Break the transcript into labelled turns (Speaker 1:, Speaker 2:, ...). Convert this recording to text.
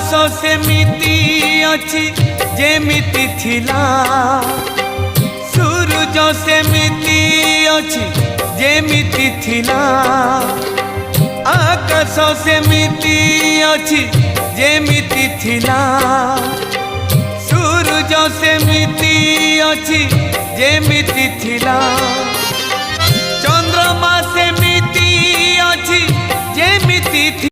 Speaker 1: आकाश सेमिति अछि जेमिति थिला सूरज सेमिति अछि जेमिति थिला आकाश सेमिति अछि जेमिति थिला सूरज सेमिति अछि जेमिति थिला चंद्रमा सेमिति अछि जेमिति